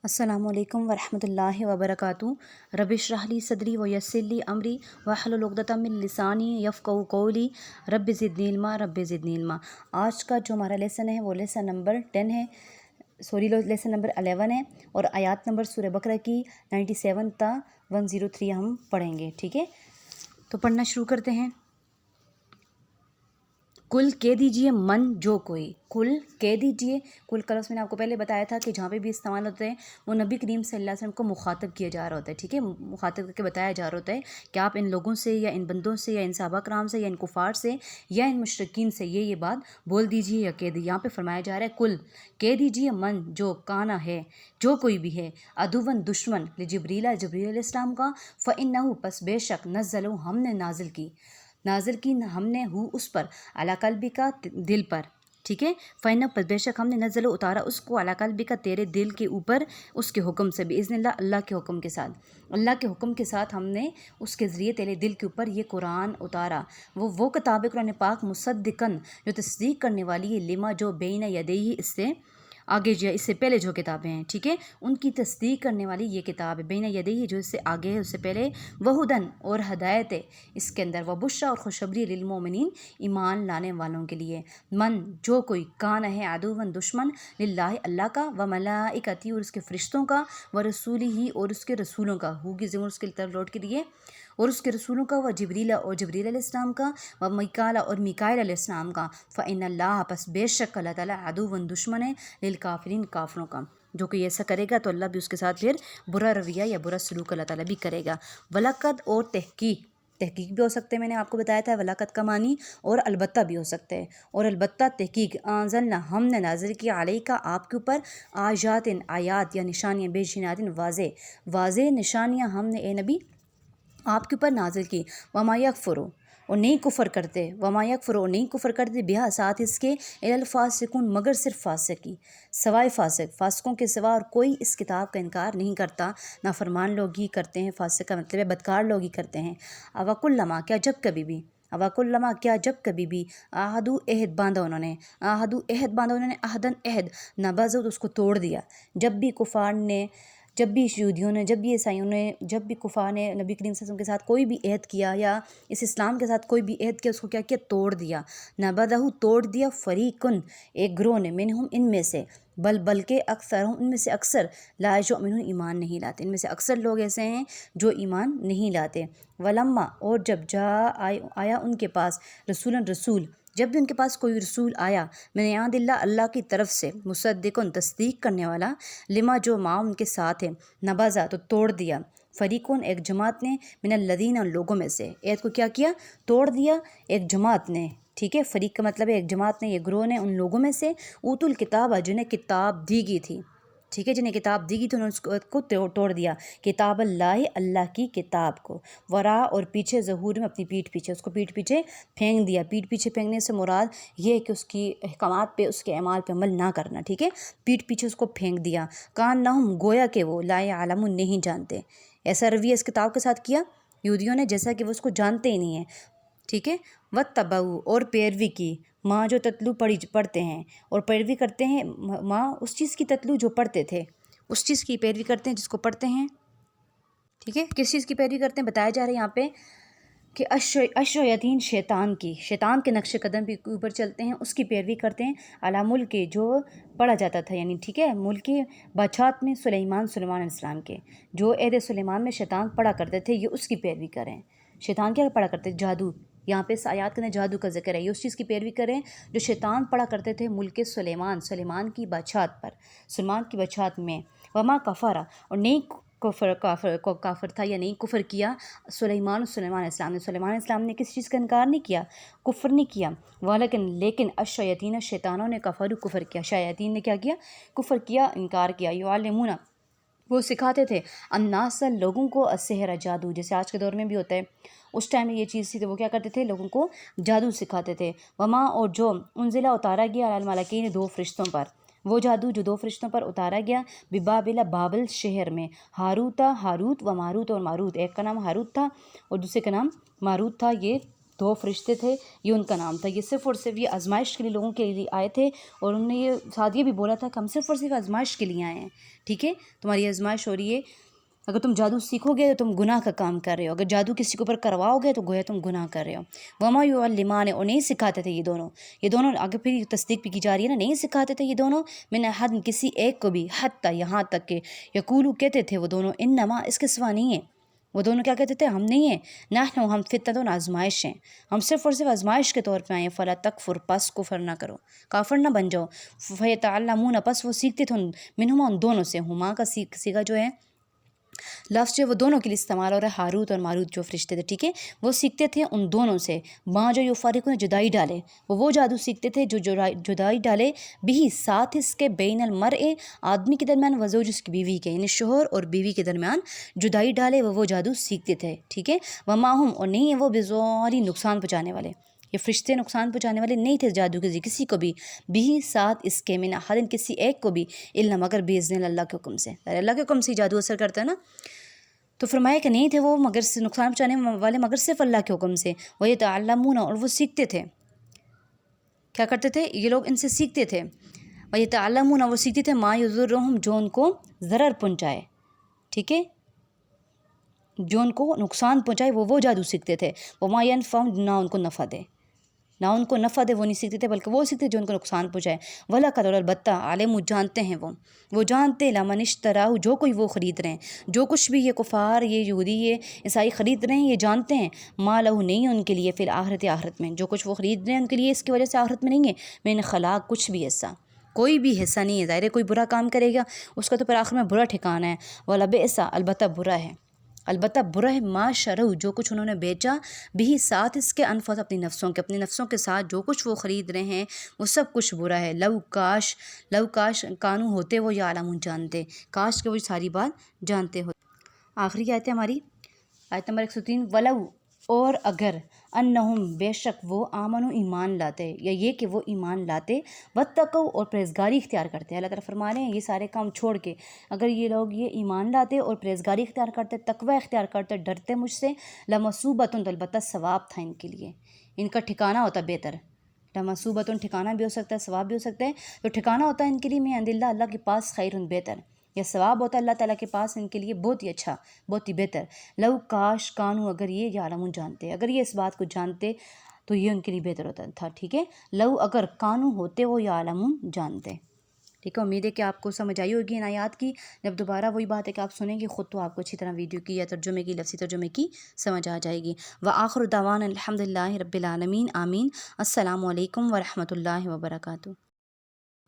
अस्सलामु अलैकुम वरहमतुल्लाहि वबरकातुहू। रब्बिश रह ली सदरी व यस्सिर ली अमरी वहलुल उक़दतम मिन लिसानी यफ़क़हू क़ौली रब्बि ज़िदनी इल्मा रब्बि ज़िदनी इल्मा। आज का जो हमारा लेसन है वो लेसन नंबर 10 है, लेसन नंबर 11 है और आयत नंबर सूरह बकरा की 97 ता 103 हम पढ़ेंगे। ठीक है, तो पढ़ना शुरू करते हैं। कुल कह दीजिए मन जो कोई, कुल कह दीजिए। कुल का लफ्ज़ मैंने आपको पहले बताया था कि जहाँ पे भी इस्तेमाल होते हैं वो नबी करीम सल्लल्लाहु अलैहि वसल्लम को मुखातब किया जा रहा होता है। ठीक है, मुखातब करके बताया जा रहा होता है कि आप इन लोगों से या इन बंदों से या इन सहाबा कराम से या इन कुफार से या इन मुशरिकीन से ये बात बोल दीजिए या कह दीजिए। यहाँ पर फरमाया जा रहा है कुल कह दीजिए मन जो काना है, जो कोई भी है, अदुवन दुश्मन जबरील अलैहिस्सलाम का, फ़इन्नहु पस बेशक नज़्ज़लहु हमने नाजिल की हमने हु उस पर, अला कल्बी का दिल पर। ठीक है, फ़ैन पर बेशक हमने नज़ल उतारा उसको, अला कल्बी का तेरे दिल के ऊपर, उसके हुक्म से भी, इज़्निल्लाह अल्लाह के हुक्म के साथ, अल्लाह के हुक्म के साथ हमने उसके ज़रिए तेरे दिल के ऊपर ये कुरान उतारा। वो किताब कुरान पाक मुसद्दिकन जो तस्दीक करने वाली है, लिमा जो बेन यदैहि इससे आगे जो इससे पहले जो किताबें हैं, ठीक है, उनकी तस्दीक करने वाली ये किताब है। बेन यदैहि जो इससे आगे है, उससे पहले, वहुदन और हदायत है इसके अंदर, व बुश्रा और खुशखबरी लिलमोमिनीन ईमान लाने वालों के लिए। मन जो कोई, कान है अदुवन दुश्मन, लिल्लाहि अल्लाह का, व मलाइकती और उसके फरिश्तों का, व रसूलिही और उसके रसूलों का, हु की ज़मीर उसके तरफ लौट के लिए, और उसके रसूलों का, व जिब्रील और जिब्रील अलैहिस्सलाम का, व मिकाला और मिकाईल अलैहिस्सलाम का, फ़इन्नल्लाह पस बेशक अल्लाह ताला अदुवन दुश्मन है लिल काफिरीन काफरों का। जो कोई ऐसा करेगा तो अल्लाह भी उसके साथ फिर बुरा रवैया या बुरा सलूक अल्लाह ताला भी करेगा। वलकद और तहकीक भी हो सकते हैं, मैंने आपको बताया था वलाकत का मानी, और अलबत्ता भी हो सकते हैं। और अलबत्ता तहकीक, आंज़लना हमने नाज़िल किया, अलैका आपके ऊपर, आयातिन आयात या निशानियाँ, बेशिनातिन वाज़े निशानियाँ हमने ए नबी आपके ऊपर नाजिल की। वमा यकफुरु और नहीं कुफ़र करते, वमा यकफुरु और नहीं कुफ़र करते, बिहा साथ इसके, इलल फासिकुन मगर सिर्फ फासिकी, सवाए फासिकों के सिवा और कोई इस किताब का इनकार नहीं करता। नाफरमान लोग ही करते हैं, फासिक का मतलब है बदकार लोग ही करते हैं। अवकुल्लमा क्या जब कभी भी, अवकुल्लमा क्या जब कभी भी, आहदु अहद बांधा उन्होंने, आहदु अहद बांधा उन्होंने, अहदन अहद नबाज़ उसको तोड़ दिया। जब भी कुफ़ार ने, जब भी यहूदियों ने, जब भी ईसाइयों ने, जब भी कुफ़ार ने नबी करीम सल्लल्लाहु अलैहि वसल्लम के साथ कोई भी अहद किया या इस इस्लाम के साथ कोई भी अहद किया, उसको क्या किया, तोड़ दिया। नबदहु तोड़ दिया, फ़रीकुन एक ग्रोह ने, मिनहुम इनमें से, बल्कि अक्सर हूँ इनमें से अक्सर, ला युमिनून ईमान नहीं लाते, इनमें से अक्सर लोग ऐसे हैं जो ईमान नहीं लाते। वलम्मा और जब आया उनके पास, रसूल जब भी उनके पास कोई रसूल आया, मैंने यादिल्ला अल्लाह की तरफ से, मुसद्दिकुन तस्दीक करने वाला, लिमा जो माँ उनके साथ है, नबाज़ा तो तोड़ दिया, फ़रीकुन एक जमात ने, मिनल लदीन लोगों में से, ऐत को क्या किया, तोड़ दिया एक जमात ने। ठीक है, फ़रीक का मतलब है एक जमात ने, एक ग्रोह ने उन लोगों में से, ऊतुल किताब जिन्हें किताब दी गई थी। ठीक है, जिन्हें किताब दी गई थी उन्होंने उसको तोड़ दिया, किताब अल्लाह की किताब को, वरा और पीछे, ज़हूर में अपनी पीठ पीछे, उसको पीठ पीछे फेंक दिया। पीठ पीछे फेंकने से मुराद ये है कि उसकी अहकामात पे, उसके अमाल पे अमल ना करना। ठीक है, पीठ पीछे उसको फेंक दिया। कान नहुम गोया कि वो, ला यालमून नहीं जानते। ऐसा रवैया इस किताब के साथ किया यहूदियों ने जैसा कि वो उसको जानते ही नहीं है। ठीक है, वत्तबऊ और पैरवी की, माँ जो ततलू पढ़ते हैं और पैरवी करते हैं, माँ उस चीज़ की ततलू जो पढ़ते थे, उस चीज़ की पैरवी करते हैं जिसको पढ़ते हैं। ठीक है, किस चीज़ की पैरवी करते हैं बताया जा रहा है यहाँ पे कि अशयतीन शैतान के नक्श कदम के ऊपर चलते हैं, उसकी पैरवी करते हैं। अला मुल्क जो पढ़ा जाता था, यानी ठीक है, मुल्क की बादशाहत में सुलेमान अलैहिस्सलाम के, जो एहद सुलेमान में शैतान पढ़ा करते थे, ये उसकी पैरवी करें। शैतान क्या पढ़ा करते थे, जादू। यहाँ पे इस आयात के अंदर जादू का जिक्र है, ये उस चीज़ की पैरवी करें जो शैतान पढ़ा करते थे मुल्क सुलेमान की बादशाहत पर, सुलेमान की बादशाहत में। वमा कफ़रा और नहीं काफिर था या नहीं कुफर किया, सुलेमान इस्लाम ने किस चीज़ का इनकार नहीं किया, कुफर नहीं किया। लेकिन अशयतीन शैतानों ने कफर कुफर किया, शयातीन ने क्या किया, कुफर किया, इनकार किया। युअल्लिमूना वो सिखाते थे, अन्नास लोगों को अस्सहरा जादू, जैसे आज के दौर में भी होता है, उस टाइम में ये चीज़ थी तो वो क्या करते थे, लोगों को जादू सिखाते थे। वमा और जो उनजिला उतारा गया अल मलकैन दो फरिश्तों पर, वो जादू जो दो फरिश्तों पर उतारा गया, बिबाबिला बाबल शहर में, हारूत व मारूत, और मारूत एक का नाम हारूत था और दूसरे का नाम मारूत था। ये دو فرشتے تھے، یہ ان کا نام تھا. یہ صرف اور صرف یہ آزمائش کے لیے لوگوں کے لیے آئے تھے، اور انہوں نے یہ ساتھ یہ بھی بولا تھا کہ ہم صرف اور صرف آزمائش کے لیے آئے ہیں. ٹھیک ہے، تمہاری آزمائش ہو رہی ہے. اگر تم جادو سیکھو گے تو تم گناہ کا کام کر رہے ہو، اگر جادو کسی کے اوپر کرواؤ گے تو گویا تم گناہ کر رہے ہو. وما یعلمان، اور نہیں سکھاتے تھے یہ دونوں آگے پھر تصدیق بھی کی جا رہی ہے نا، نہیں سکھاتے تھے یہ دونوں من احد، کسی ایک کو بھی، حتی یہاں تک کہ یقولو کہتے تھے وہ دونوں انما، اس کے سوا نہیں ہے. وہ دونوں کیا کہتے تھے؟ ہم نہیں ہیں، نحن، ہم فتنۃ، آزمائش ہیں، ہم صرف اور صرف آزمائش کے طور پہ آئے ہیں. فلا تکفر، پس کفر نہ کرو، کافر نہ بن جاؤ. فیتعلمون، پس وہ سیکھتے تھے منہما، ان دونوں سے. ہما کا سیکھا جو ہے لفظ جو وہ دونوں کے لیے استعمال ہو رہا ہے، ہاروت اور ماروت جو فرشتے تھے. ٹھیک ہے، وہ سیکھتے تھے ان دونوں سے. ماں جو یفارق نے جدائی ڈالے، وہ جادو سیکھتے تھے جو جدائی ڈالے بھی، ساتھ اس کے بین المرء، آدمی کے درمیان، وزوج، اس کی بیوی کے، یعنی شوہر اور بیوی کے درمیان جدائی ڈالے، وہ جادو سیکھتے تھے. ٹھیک ہے، وما ہم، اور نہیں ہے وہ بضاری، نقصان پہنچانے والے. یہ فرشتے نقصان پہنچانے والے نہیں تھے جادو کے ذریعے کسی کو بھی. بھی، ساتھ اس کے، من احد، کسی ایک کو بھی، الا مگر باذن اللہ کے حکم سے. اللہ کے حکم سے جادو اثر کرتا ہے نا. تو فرمایا کہ نہیں تھے وہ مگر نقصان پہنچانے والے مگر صرف اللہ کے حکم سے. وَيَتَعَلَّمُونَ، اور وہ سیکھتے تھے. کیا کرتے تھے یہ لوگ؟ ان سے سیکھتے تھے. وَيَتَعَلَّمُونَ، وہ سیکھتے تھے مَا يَضُرُّهُمْ، جو ان کو ضرر پہنچائے. ٹھیک ہے، جو ان کو نقصان پہنچائے وہ جادو سیکھتے تھے. وَمَا يَنْفَعُهُمْ، نہ ان کو نفع دے، نہ ان کو نفع دے وہ نہیں سیکھتے تھے، بلکہ وہ سیکھتے جو ان کو نقصان پہنچائے. وَلَقَدْ، اور البتہ، عالم، جانتے ہیں وہ جانتے، لَمَنِ اشْتَرَاهُ، جو کوئی وہ خرید رہے ہیں، جو کچھ بھی یہ کفار، یہ یہودی، یہ عیسائی خرید رہے ہیں، یہ جانتے ہیں. مَا لَهُ، نہیں ہے ان کے لیے، فی الآخرۃ، آخرت میں، جو کچھ وہ خرید رہے ہیں ان کے لیے اس کی وجہ سے آخرت میں نہیں ہے. من خلاق، کچھ بھی حصہ، کوئی بھی حصہ نہیں ہے. ظاہر ہے کوئی برا کام کرے گا اس کا تو پھر آخر میں برا ٹھکانہ ہے. وَلَبِئْسَ، البتہ برا ہے، البتہ برا ہے، ما شروا، جو کچھ انہوں نے بیچا، بھی، ساتھ اس کے، انفس، اپنی نفسوں کے ساتھ جو کچھ وہ خرید رہے ہیں وہ سب کچھ برا ہے. لو کاش کانو ہوتے وہ یعلمون، جانتے، کاش کہ وہ ساری بات جانتے ہو. آخری آیت ہے ہماری، آیت نمبر 103. ولو، اور اگر، انہم، بے شک وہ، آمنو، ایمان لاتے، یا یہ کہ وہ ایمان لاتے، واتقوا، اور پرہیزگاری اختیار کرتے. اللہ تعالیٰ فرما رہے ہیں یہ سارے کام چھوڑ کے اگر یہ لوگ یہ ایمان لاتے اور پرہیزگاری اختیار کرتے، تقوی اختیار کرتے، ڈرتے مجھ سے، لمثوبۃ، البتہ ثواب تھا ان کے لیے، ان کا ٹھکانہ ہوتا بہتر. لمثوبۃ، ٹھکانہ بھی ہو سکتا ہے، ثواب بھی ہو سکتا ہے. تو ٹھکانہ ہوتا ہے ان کے لیے من عند اللہ، اللہ کے پاس، خیر، بہتر، یا ثواب ہوتا ہے اللہ تعالیٰ کے پاس ان کے لیے بہت ہی اچھا، بہت ہی بہتر. لو کاش کانو، اگر یہ یعلمون، جانتے، اگر یہ اس بات کو جانتے تو یہ ان کے لیے بہتر ہوتا تھا. ٹھیک ہے، لو، اگر، کانو ہوتے وہ یعلمون، جانتے. ٹھیک ہے، امید ہے کہ آپ کو سمجھ آئی ہوگی ان آیات کی. جب دوبارہ وہی بات ہے کہ آپ سنیں گے خود تو آپ کو اچھی طرح ویڈیو کی یا ترجمے کی، لفظی ترجمے کی سمجھ آ جائے گی. وآخر دعوانا الحمد للہ رب العالمین، آمین. السلام علیکم ورحمۃ اللہ وبرکاتہ.